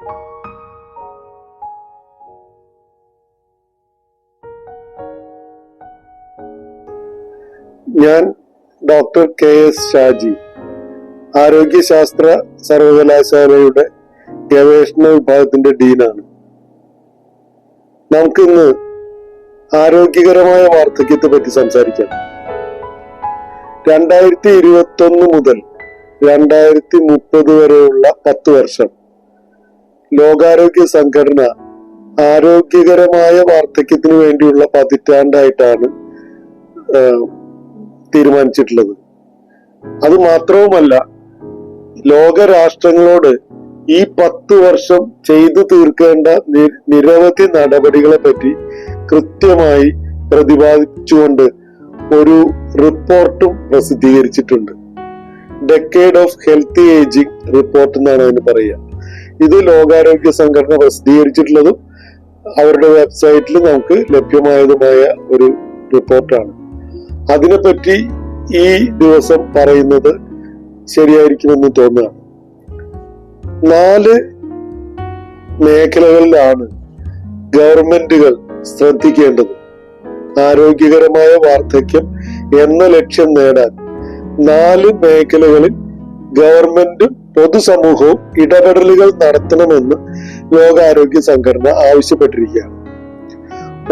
ഞാൻ doctor KS Shaji, ആരോഗ്യശാസ്ത്ര സർവകലാശാലയുടെ ഗവേഷണ വിഭാഗത്തിന്റെ ഡീനാണ്. നമുക്കിന്ന് ആരോഗ്യകരമായ വാർദ്ധക്യത്തെ പറ്റി സംസാരിക്കാം. 2021 മുതൽ 2030 വരെയുള്ള 10 വർഷം ലോകാരോഗ്യ സംഘടന ആരോഗ്യകരമായ വാർദ്ധക്യത്തിന് വേണ്ടിയുള്ള പതിറ്റാണ്ടായിട്ടാണ് തീരുമാനിച്ചിട്ടുള്ളത്. അത് മാത്രവുമല്ല, ലോകരാഷ്ട്രങ്ങളോട് ഈ 10 വർഷം ചെയ്തു തീർക്കേണ്ട നിരവധി നടപടികളെ പറ്റി കൃത്യമായി പ്രതിപാദിച്ചുകൊണ്ട് ഒരു റിപ്പോർട്ടും പ്രസിദ്ധീകരിച്ചിട്ടുണ്ട്. Decade of healthy ageing report എന്നാണ് അതിന് പറയുക. ഇത് ലോകാരോഗ്യ സംഘടന പ്രസിദ്ധീകരിച്ചിട്ടുള്ളതും അവരുടെ വെബ്സൈറ്റിൽ നമുക്ക് ലഭ്യമായതുമായ ഒരു റിപ്പോർട്ടാണ്. അതിനെപ്പറ്റി ഈ ദിവസം പറയുന്നത് ശരിയായിരിക്കുമെന്ന് തോന്നുകയാണ്. 4 മേഖലകളിലാണ് ഗവൺമെന്റുകൾ ശ്രദ്ധിക്കേണ്ടത്. ആരോഗ്യകരമായ വാർദ്ധക്യം എന്ന ലക്ഷ്യം നേടാൻ 4 മേഖലകളിൽ ഗവൺമെന്റും പൊതുസമൂഹവും ഇടപെടലുകൾ നടത്തണമെന്ന് ലോകാരോഗ്യ സംഘടന ആവശ്യപ്പെട്ടിരിക്കുകയാണ്.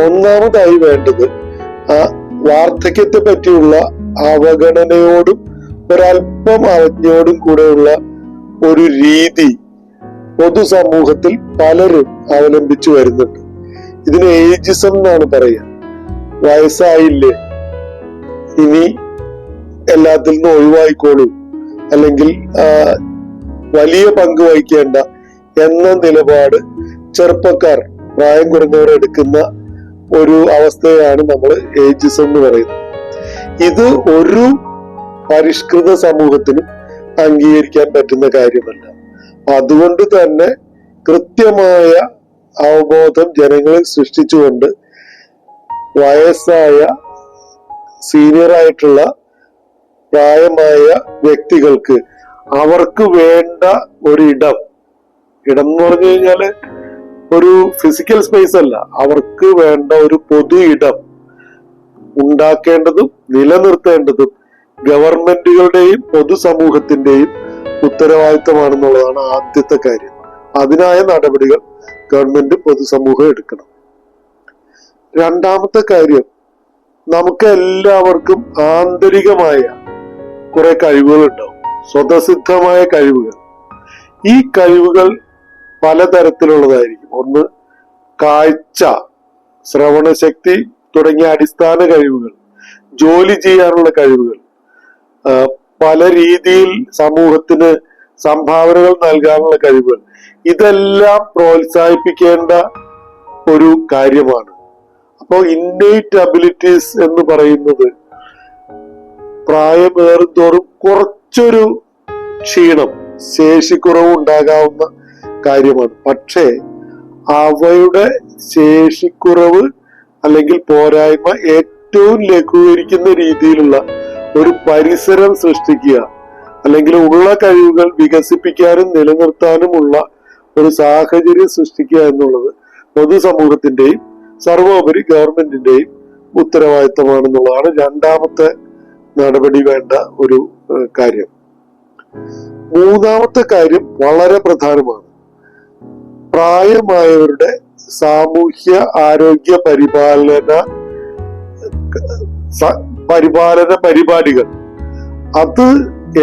ഒന്നാമതായി വേണ്ടത് വാർദ്ധക്യത്തെ പറ്റിയുള്ള അവഗണനയോടും ഒരല്പം അവജ്ഞയോടും കൂടെയുള്ള ഒരു രീതി പൊതുസമൂഹത്തിൽ പലരും അവലംബിച്ചു വരുന്നുണ്ട്. ഇതിന് ഏജിസം എന്നാണ് പറയുക. വയസ്സായില്ലേ, ഇനി എല്ലാത്തിൽ നിന്നും ഒഴിവായിക്കോളൂ, അല്ലെങ്കിൽ വലിയ പങ്ക് വഹിക്കേണ്ട എന്ന നിലപാട് ചെറുപ്പക്കാർ, പ്രായം കുറഞ്ഞവർ എടുക്കുന്ന ഒരു അവസ്ഥയാണ് നമ്മൾ ഏജിസം എന്ന് പറയുന്നത്. ഇത് ഒരു പരിഷ്കൃത സമൂഹത്തിനും അംഗീകരിക്കാൻ പറ്റുന്ന കാര്യമല്ല. അതുകൊണ്ട് തന്നെ കൃത്യമായ അവബോധം ജനങ്ങളിൽ സൃഷ്ടിച്ചുകൊണ്ട് വയസ്സായ സീനിയറായിട്ടുള്ള പ്രായമായ വ്യക്തികൾക്ക് അവർക്ക് വേണ്ട ഒരു ഇടം എന്ന് പറഞ്ഞു കഴിഞ്ഞാല് ഒരു ഫിസിക്കൽ സ്പേസ് അല്ല, അവർക്ക് വേണ്ട ഒരു പൊതു ഇടം ഉണ്ടാക്കേണ്ടതും നിലനിർത്തേണ്ടതും ഗവൺമെന്റുകളുടെയും പൊതുസമൂഹത്തിന്റെയും ഉത്തരവാദിത്തമാണെന്നുള്ളതാണ് ആദ്യത്തെ കാര്യം. അതിനായ നടപടികൾ ഗവൺമെന്റ് പൊതുസമൂഹം എടുക്കണം. രണ്ടാമത്തെ കാര്യം, നമുക്ക് എല്ലാവർക്കും ആന്തരികമായ കുറെ കഴിവുകൾ ഉണ്ടാവും, സ്വതസിദ്ധമായ കഴിവുകൾ. ഈ കഴിവുകൾ പലതരത്തിലുള്ളതായിരിക്കും. ഒന്ന്, കാഴ്ച, ശ്രവണശക്തി തുടങ്ങിയ അടിസ്ഥാന കഴിവുകൾ, ജോലി ചെയ്യാനുള്ള കഴിവുകൾ, പല രീതിയിൽ സമൂഹത്തിന് സംഭാവനകൾ നൽകാനുള്ള കഴിവുകൾ. ഇതെല്ലാം പ്രോത്സാഹിപ്പിക്കേണ്ട ഒരു കാര്യമാണ്. അപ്പോൾ ഇന്നേറ്റ് അബിലിറ്റീസ് എന്ന് പറയുന്നത് പ്രായമേറും തോറും കുറച്ചൊരു ക്ഷീണം, ശേഷിക്കുറവ് ഉണ്ടാകാവുന്ന കാര്യമാണ്. പക്ഷേ അവയുടെ ശേഷിക്കുറവ് അല്ലെങ്കിൽ പോരായ്മ ഏറ്റവും ലഘൂകരിക്കുന്ന രീതിയിലുള്ള ഒരു പരിസരം സൃഷ്ടിക്കുക, അല്ലെങ്കിൽ ഉള്ള കഴിവുകൾ വികസിപ്പിക്കാനും നിലനിർത്താനുമുള്ള ഒരു സാഹചര്യം സൃഷ്ടിക്കുക എന്നുള്ളത് പൊതുസമൂഹത്തിന്റെയും സർവോപരി ഗവൺമെന്റിന്റെയും ഉത്തരവാദിത്തമാണെന്നുള്ളതാണ് രണ്ടാമത്തെ നടപടി വേണ്ട ഒരു കാര്യം. മൂന്നാമത്തെ കാര്യം വളരെ പ്രധാനമാണ്. പ്രായമായവരുടെ സാമൂഹ്യ ആരോഗ്യ പരിപാലന പരിപാടികൾ അത്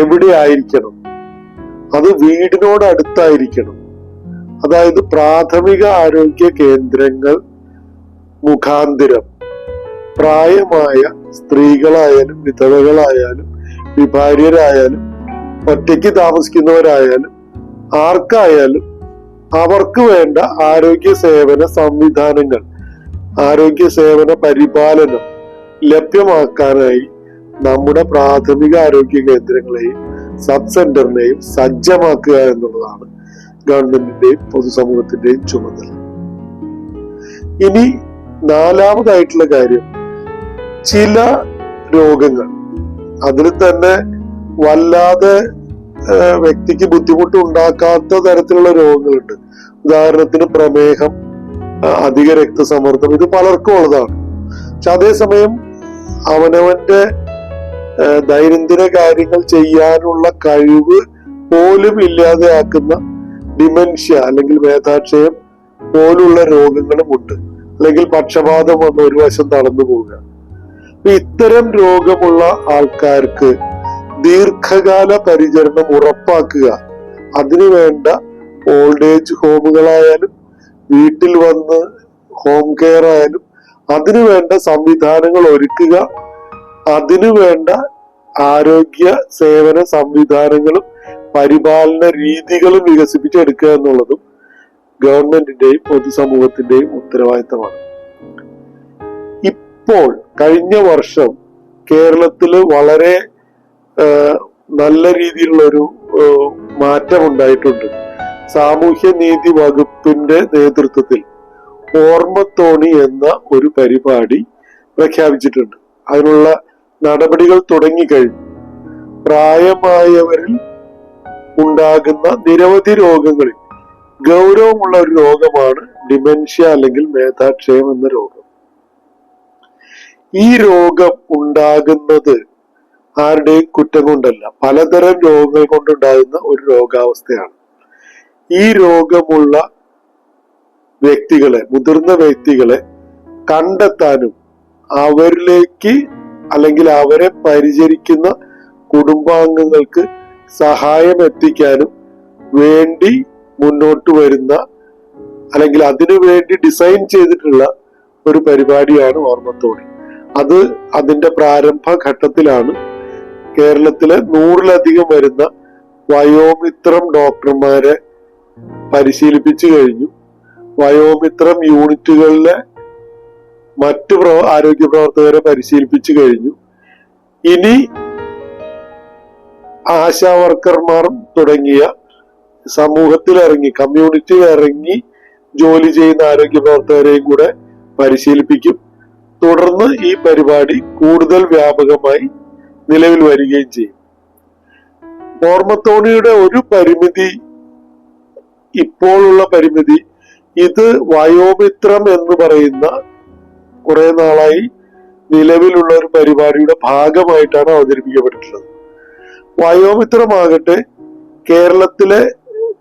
എവിടെ ആയിരിക്കണം? അത് വീടിനോടടുത്തായിരിക്കണം. അതായത് പ്രാഥമിക ആരോഗ്യ കേന്ദ്രങ്ങൾ മുഖാന്തിരം പ്രായമായ സ്ത്രീകളായാലും വിധവകളായാലും വിഭാര്യരായാലും ഒറ്റയ്ക്ക് താമസിക്കുന്നവരായാലും ആർക്കായാലും അവർക്ക് വേണ്ട ആരോഗ്യ സേവന സംവിധാനങ്ങൾ, ആരോഗ്യ സേവന പരിപാലനം ലഭ്യമാക്കാനായി നമ്മുടെ പ്രാഥമിക ആരോഗ്യ കേന്ദ്രങ്ങളെയും സബ് സെന്ററിനെയും സജ്ജമാക്കുക എന്നുള്ളതാണ് ഗവൺമെന്റിന്റെയും പൊതുസമൂഹത്തിന്റെയും ചുമതല. ഇനി നാലാമതായിട്ടുള്ള കാര്യം, ചില രോഗങ്ങൾ, അതിൽ തന്നെ വല്ലാതെ വ്യക്തിക്ക് ബുദ്ധിമുട്ട് ഉണ്ടാക്കാത്ത തരത്തിലുള്ള രോഗങ്ങളുണ്ട്. ഉദാഹരണത്തിന് പ്രമേഹം, അധിക രക്തസമ്മർദ്ദം, ഇത് പലർക്കും ഉള്ളതാണ്. പക്ഷെ അതേസമയം അവനവന്റെ ദൈനംദിന കാര്യങ്ങൾ ചെയ്യാനുള്ള കഴിവ് പോലും ഇല്ലാതെയാക്കുന്ന ഡിമെൻഷ്യ അല്ലെങ്കിൽ മേധാക്ഷയം പോലുള്ള രോഗങ്ങളും ഉണ്ട്. അല്ലെങ്കിൽ പക്ഷപാതം വന്ന് ഒരു വശം തളർന്നു പോവുക. ഇത്തരം രോഗമുള്ള ആൾക്കാർക്ക് ദീർഘകാല പരിചരണം ഉറപ്പാക്കുക, അതിനുവേണ്ട ഓൾഡ് ഏജ് ഹോമുകളായാലും വീട്ടിൽ വന്ന് ഹോം കെയർ ആയാലും അതിനുവേണ്ട സംവിധാനങ്ങൾ ഒരുക്കുക, അതിനുവേണ്ട ആരോഗ്യ സേവന സംവിധാനങ്ങളും പരിപാലന രീതികളും വികസിപ്പിച്ചെടുക്കുക എന്നുള്ളതും ഗവൺമെന്റിന്റെയും പൊതുസമൂഹത്തിന്റെയും ഉത്തരവാദിത്തമാണ്. ഇപ്പോൾ കഴിഞ്ഞ വർഷം കേരളത്തില് വളരെ നല്ല രീതിയിലുള്ള ഒരു മാറ്റം ഉണ്ടായിട്ടുണ്ട്. സാമൂഹ്യ നീതി വകുപ്പിന്റെ നേതൃത്വത്തിൽ ഓർമ്മത്തോണി എന്ന ഒരു പരിപാടി പ്രഖ്യാപിച്ചിട്ടുണ്ട്. അതിനുള്ള നടപടികൾ തുടങ്ങിക്കഴിഞ്ഞു. പ്രായമായവരിൽ ഉണ്ടാകുന്ന നിരവധി രോഗങ്ങളിൽ ഗൗരവമുള്ള ഒരു രോഗമാണ് ഡിമെൻഷ്യ അല്ലെങ്കിൽ മേധാക്ഷയം എന്ന രോഗം. ഈ രോഗം ഉണ്ടാകുന്നത് ആരുടെയും കുറ്റം കൊണ്ടല്ല, പലതരം രോഗങ്ങൾ കൊണ്ടുണ്ടാകുന്ന ഒരു രോഗാവസ്ഥയാണ്. ഈ രോഗമുള്ള വ്യക്തികളെ, മുതിർന്ന വ്യക്തികളെ കണ്ടെത്താനും അവരിലേക്ക് അല്ലെങ്കിൽ അവരെ പരിചരിക്കുന്ന കുടുംബാംഗങ്ങൾക്ക് സഹായം എത്തിക്കാനും വേണ്ടി മുന്നോട്ട് വരുന്ന അല്ലെങ്കിൽ അതിനു വേണ്ടി ഡിസൈൻ ചെയ്തിട്ടുള്ള ഒരു പരിപാടിയാണ് ഓർമ്മത്തോണി. അത് അതിന്റെ പ്രാരംഭ ഘട്ടത്തിലാണ്. കേരളത്തിലെ 100-ലധികം വരുന്ന വയോമിത്രം ഡോക്ടർമാരെ പരിശീലിപ്പിച്ചു കഴിഞ്ഞു. വയോമിത്രം യൂണിറ്റുകളിലെ മറ്റ് ആരോഗ്യ പ്രവർത്തകരെ പരിശീലിപ്പിച്ചു കഴിഞ്ഞു. ഇനി ആശാ വർക്കർമാർ തുടങ്ങിയ സമൂഹത്തിൽ ഇറങ്ങി, കമ്മ്യൂണിറ്റിയിൽ ഇറങ്ങി ജോലി ചെയ്യുന്ന ആരോഗ്യ പ്രവർത്തകരെയും കൂടെ പരിശീലിപ്പിക്കും. തുടർന്ന് ഈ പരിപാടി കൂടുതൽ വ്യാപകമായി നിലവിൽ വരികയും ചെയ്യും. ഓർമ്മത്തോണിയുടെ ഒരു പരിമിതി, ഇപ്പോഴുള്ള പരിമിതി, ഇത് വയോമിത്രം എന്ന് പറയുന്ന കുറെ നാളായി നിലവിലുള്ള ഒരു പരിപാടിയുടെ ഭാഗമായിട്ടാണ് അവതരിപ്പിക്കപ്പെട്ടിട്ടുള്ളത്. വയോമിത്രമാകട്ടെ കേരളത്തിലെ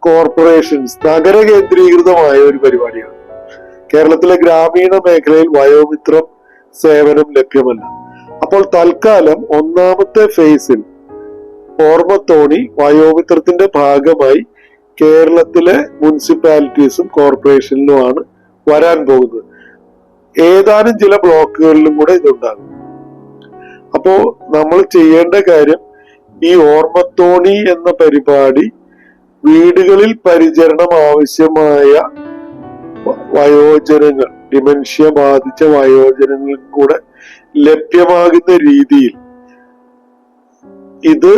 കോർപ്പറേഷൻസ്, നഗര കേന്ദ്രീകൃതമായ ഒരു പരിപാടിയാണ്. കേരളത്തിലെ ഗ്രാമീണ മേഖലയിൽ വയോമിത്രം സേവനം ലഭ്യമല്ല. അപ്പോൾ തൽക്കാലം ഒന്നാമത്തെ ഫേസിൽ ഓർമ്മത്തോണി വയോമിത്രത്തിന്റെ ഭാഗമായി കേരളത്തിലെ മുനിസിപ്പാലിറ്റീസും കോർപ്പറേഷനിലുമാണ് വരാൻ പോകുന്നത്. ഏതാനും ചില ബ്ലോക്കുകളിലും കൂടെ ഇതുണ്ടാകും. അപ്പോ നമ്മൾ ചെയ്യേണ്ട കാര്യം, ഈ ഓർമ്മത്തോണി എന്ന പരിപാടി വീടുകളിൽ പരിചരണം ആവശ്യമായ വയോജനങ്ങൾ, ഡിമെൻഷ്യ ബാധിച്ച വയോജനങ്ങൾക്കും കൂടെ ലഭ്യമാകുന്ന രീതിയിൽ ഇത്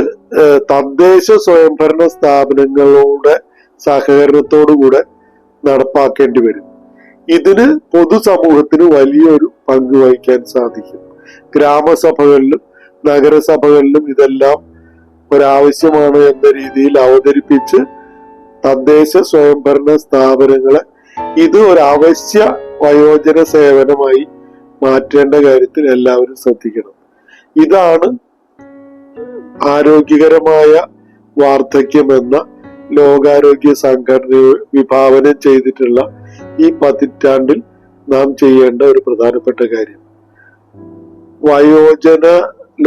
തദ്ദേശ സ്വയംഭരണ സ്ഥാപനങ്ങളുടെ സഹകരണത്തോടുകൂടെ നടപ്പാക്കേണ്ടി വരും. ഇതിന് പൊതുസമൂഹത്തിന് വലിയൊരു പങ്ക് വഹിക്കാൻ സാധിക്കും. ഗ്രാമസഭകളിലും നഗരസഭകളിലും ഇതെല്ലാം ഒരാവശ്യമാണ് എന്ന രീതിയിൽ അവതരിപ്പിച്ച് തദ്ദേശ സ്വയംഭരണ സ്ഥാപനങ്ങളെ ഇത് ഒരു അവശ്യ വയോജന സേവനമായി മാറ്റേണ്ട കാര്യത്തിൽ എല്ലാവരും ശ്രദ്ധിക്കണം. ഇതാണ് ആരോഗ്യകരമായ വാർദ്ധക്യം എന്ന ലോകാരോഗ്യ സംഘടന വിഭാവനം ചെയ്തിട്ടുള്ള ഈ പതിറ്റാണ്ടിൽ നാം ചെയ്യേണ്ട ഒരു പ്രധാനപ്പെട്ട കാര്യം.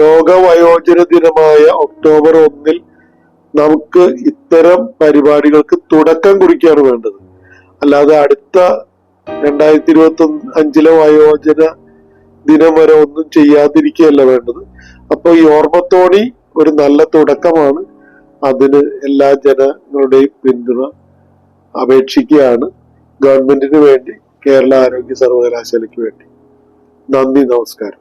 ലോക വയോജന ദിനമായ ഒക്ടോബർ 1 നമുക്ക് ഇത്തരം പരിപാടികൾക്ക് തുടക്കം കുറിക്കുകയാണ് വേണ്ടത്. അല്ലാതെ അടുത്ത 2025 വയോജന ദിനം വരെ ഒന്നും ചെയ്യാതിരിക്കുകയല്ല വേണ്ടത്. അപ്പൊ ഈ ഓർമ്മത്തോണി ഒരു നല്ല തുടക്കമാണ്. അതിന് എല്ലാ ജനങ്ങളുടെയും പിന്തുണ അപേക്ഷിക്കുകയാണ്, ഗവൺമെന്റിന് വേണ്ടി, കേരള ആരോഗ്യ സർവകലാശാലയ്ക്ക് വേണ്ടി. നന്ദി, നമസ്കാരം.